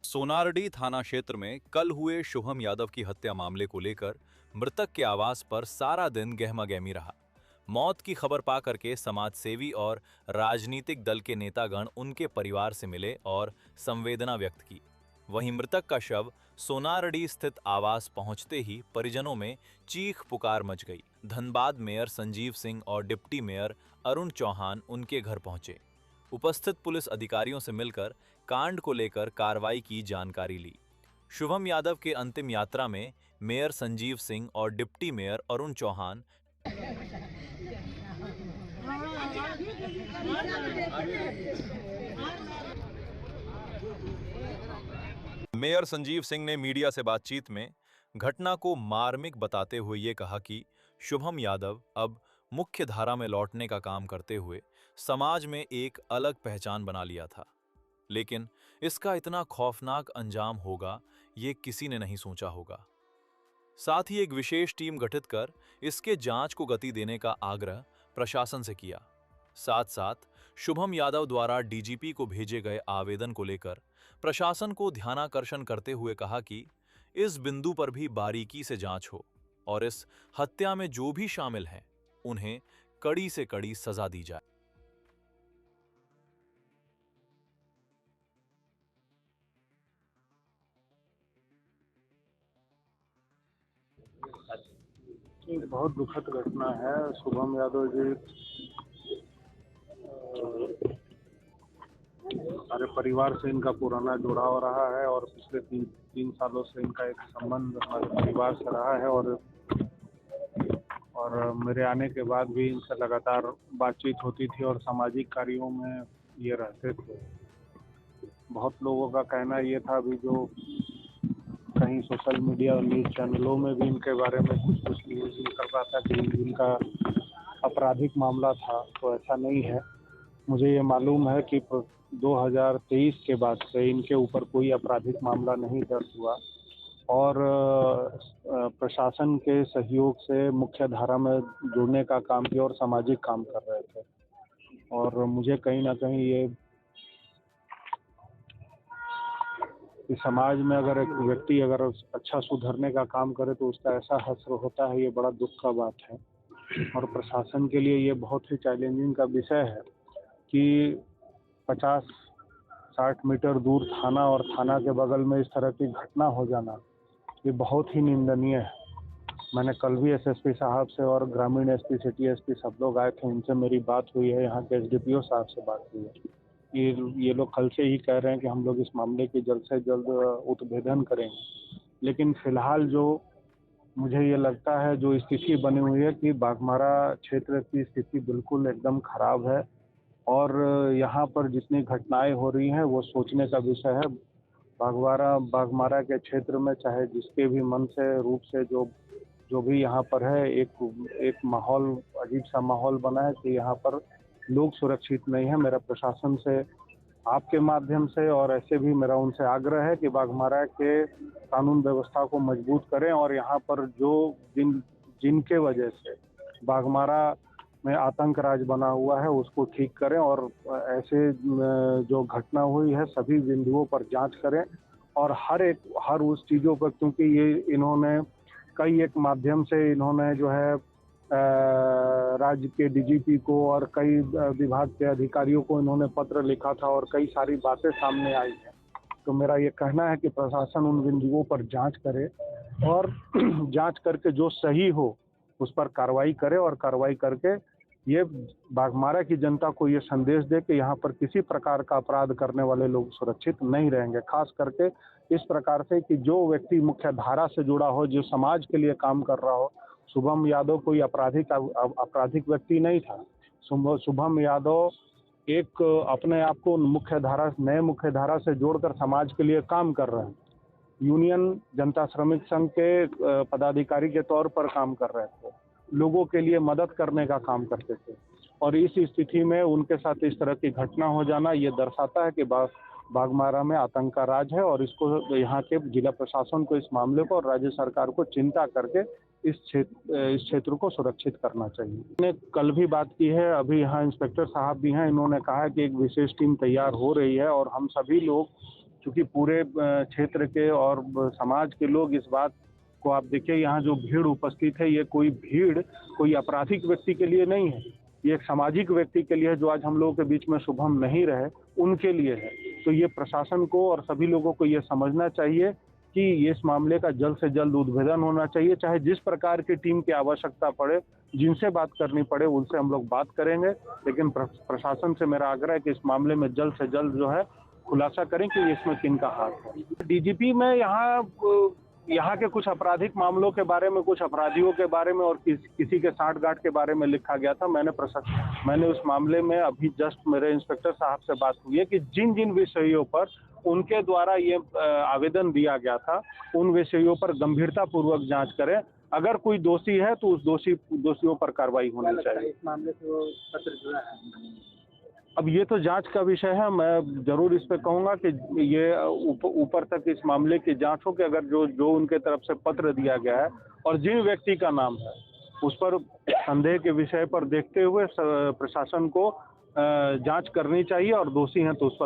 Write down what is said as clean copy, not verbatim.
सोनारडी थाना क्षेत्र में कल हुए शुभम यादव की हत्या मामले को लेकर मृतक के आवास पर सारा दिन गहमागहमी रहा। मौत की खबर पाकर के समाज सेवी और राजनीतिक दल के नेतागण उनके परिवार से मिले और संवेदना व्यक्त की। वहीं मृतक का शव सोनारडी स्थित आवास पहुंचते ही परिजनों में चीख पुकार मच गई। धनबाद मेयर संजीव सिंह और डिप्टी मेयर अरुण चौहान उनके घर पहुंचे। उपस्थित पुलिस अधिकारियों से मिलकर कांड को लेकर कार्रवाई की जानकारी ली। शुभम यादव के अंतिम यात्रा में मेयर संजीव सिंह और deputy mayor Arun Chauhan mayor Sanjeev Singh ने मीडिया से बातचीत में घटना को मार्मिक बताते हुए ये कहा कि शुभम यादव अब मुख्य धारा में लौटने का काम करते हुए समाज में एक अलग पहचान बना लिया था, लेकिन इसका इतना खौफनाक अंजाम होगा ये किसी ने नहीं सोचा होगा। साथ ही एक विशेष टीम गठित कर इसके जांच को गति देने का आग्रह प्रशासन से किया। साथ साथ शुभम यादव द्वारा डीजीपी को भेजे गए आवेदन को लेकर प्रशासन को ध्यानाकर्षण करते हुए कहा कि इस बिंदु पर भी बारीकी से जांच हो और इस हत्या में जो भी शामिल हैं उन्हें कड़ी से कड़ी सजा दी जाए। एक बहुत दुखद घटना है। शुभम यादव जी हमारे परिवार से इनका पुराना जुड़ाव रहा है और पिछले तीन सालों से इनका एक संबंध हमारे परिवार से रहा है और मेरे आने के बाद भी इनसे लगातार बातचीत होती थी और सामाजिक कार्यों में ये रहते थे। बहुत लोगों का कहना ये था भी जो कहीं सोशल मीडिया और न्यूज़ चैनलों में भी इनके बारे में कुछ न्यूज़ निकल रहा था कि इनका आपराधिक मामला था, तो ऐसा नहीं है। मुझे ये मालूम है कि 2023 के बाद से इनके ऊपर कोई आपराधिक मामला नहीं दर्ज हुआ और प्रशासन के सहयोग से मुख्य धारा में जुड़ने का काम किया और सामाजिक काम कर रहे थे। और मुझे कहीं ना कहीं ये कि समाज में अगर एक व्यक्ति अगर अच्छा सुधरने का काम करे तो उसका ऐसा हश्र होता है, ये बड़ा दुख का बात है। और प्रशासन के लिए ये बहुत ही चैलेंजिंग का विषय है कि 50-60 मीटर दूर थाना और थाना के बगल में इस तरह की घटना हो जाना ये बहुत ही निंदनीय है। मैंने कल भी एसएसपी साहब से और ग्रामीण एसपी, सिटी एसपी सब लोग आए थे, इनसे मेरी बात हुई है, यहाँ के एसडीपीओ साहब से बात हुई है। ये लोग कल से ही कह रहे हैं कि हम लोग इस मामले की जल्द से जल्द उद्भेदन करेंगे। लेकिन फिलहाल जो मुझे ये लगता है जो स्थिति बनी हुई है कि बाघमारा क्षेत्र की स्थिति बिल्कुल एकदम खराब है और यहाँ पर जितनी घटनाएं हो रही हैं वो सोचने का विषय है। बाघमारा के क्षेत्र में चाहे जिसके भी मन से रूप से जो भी यहाँ पर है एक माहौल, अजीब सा माहौल बना है कि यहाँ पर लोग सुरक्षित नहीं है। मेरा प्रशासन से आपके माध्यम से और ऐसे भी मेरा उनसे आग्रह है कि बाघमारा के कानून व्यवस्था को मजबूत करें और यहाँ पर जो जिनके वजह से बाघमारा में आतंक राज बना हुआ है उसको ठीक करें और ऐसे जो घटना हुई है सभी बिंदुओं पर जांच करें और हर उस चीज़ों पर, क्योंकि ये इन्होंने कई एक माध्यम से इन्होंने जो है राज्य के डीजीपी को और कई विभाग के अधिकारियों को इन्होंने पत्र लिखा था और कई सारी बातें सामने आई हैं। तो मेरा ये कहना है कि प्रशासन उन बिंदुओं पर जांच करे और जांच करके जो सही हो उस पर कार्रवाई करे और कार्रवाई करके ये बाघमारा की जनता को ये संदेश दे कि यहाँ पर किसी प्रकार का अपराध करने वाले लोग सुरक्षित नहीं रहेंगे। खास करके इस प्रकार से कि जो व्यक्ति मुख्य धारा से जुड़ा हो, जो समाज के लिए काम कर रहा हो। शुभम यादव कोई आपराधिक व्यक्ति नहीं था। शुभम यादव एक अपने आप को नए मुख्य धारा से जोड़कर समाज के लिए काम कर रहे हैं। यूनियन जनता श्रमिक संघ के पदाधिकारी के तौर पर काम कर रहे थे, लोगों के लिए मदद करने का काम करते थे और इस स्थिति में उनके साथ इस तरह की घटना हो जाना ये दर्शाता है कि बाघमारा में आतंक का राज है और इसको यहाँ के जिला प्रशासन को इस मामले को और राज्य सरकार को चिंता करके इस क्षेत्र को सुरक्षित करना चाहिए। मैंने कल भी बात की है, अभी यहाँ इंस्पेक्टर साहब भी हैं, इन्होंने कहा कि एक विशेष टीम तैयार हो रही है और हम सभी लोग क्योंकि पूरे क्षेत्र के और समाज के लोग इस बात को आप देखिए, यहाँ जो भीड़ उपस्थित है, ये कोई भीड़ कोई आपराधिक व्यक्ति के लिए नहीं है, ये एक सामाजिक व्यक्ति के लिए है जो आज हम लोगों के बीच में शुभम नहीं रहे, उनके लिए है। तो ये प्रशासन को और सभी लोगों को ये समझना चाहिए कि इस मामले का जल्द से जल्द उद्भेदन होना चाहिए। चाहे जिस प्रकार की टीम की आवश्यकता पड़े, जिनसे बात करनी पड़े, उनसे हम लोग बात करेंगे, लेकिन प्रशासन से मेरा आग्रह है कि इस मामले में जल्द से जल्द जो है खुलासा करें कि इसमें किनका हाथ है। डीजीपी में यहाँ के कुछ आपराधिक मामलों के बारे में, कुछ अपराधियों के बारे में और किसी के साठगांठ के बारे में लिखा गया था। मैंने उस मामले में अभी जस्ट मेरे इंस्पेक्टर साहब से बात हुई है कि जिन जिन विषयों पर उनके द्वारा ये आवेदन दिया गया था, उन विषयों पर गंभीरता पूर्वक जांच करें। अगर कोई दोषी है तो उस दोषियों पर कार्रवाई होनी चाहिए। इस मामले से वो पत्र जुड़ा है। अब ये तो जांच का विषय है, मैं जरूर इस पे कहूंगा कि ये ऊपर तक इस मामले की जांच हो कि अगर जो उनके तरफ से पत्र दिया गया है और जिन व्यक्ति का नाम है उस पर संदेह के विषय पर देखते हुए प्रशासन को जांच करनी चाहिए और दोषी हैं तो उस पर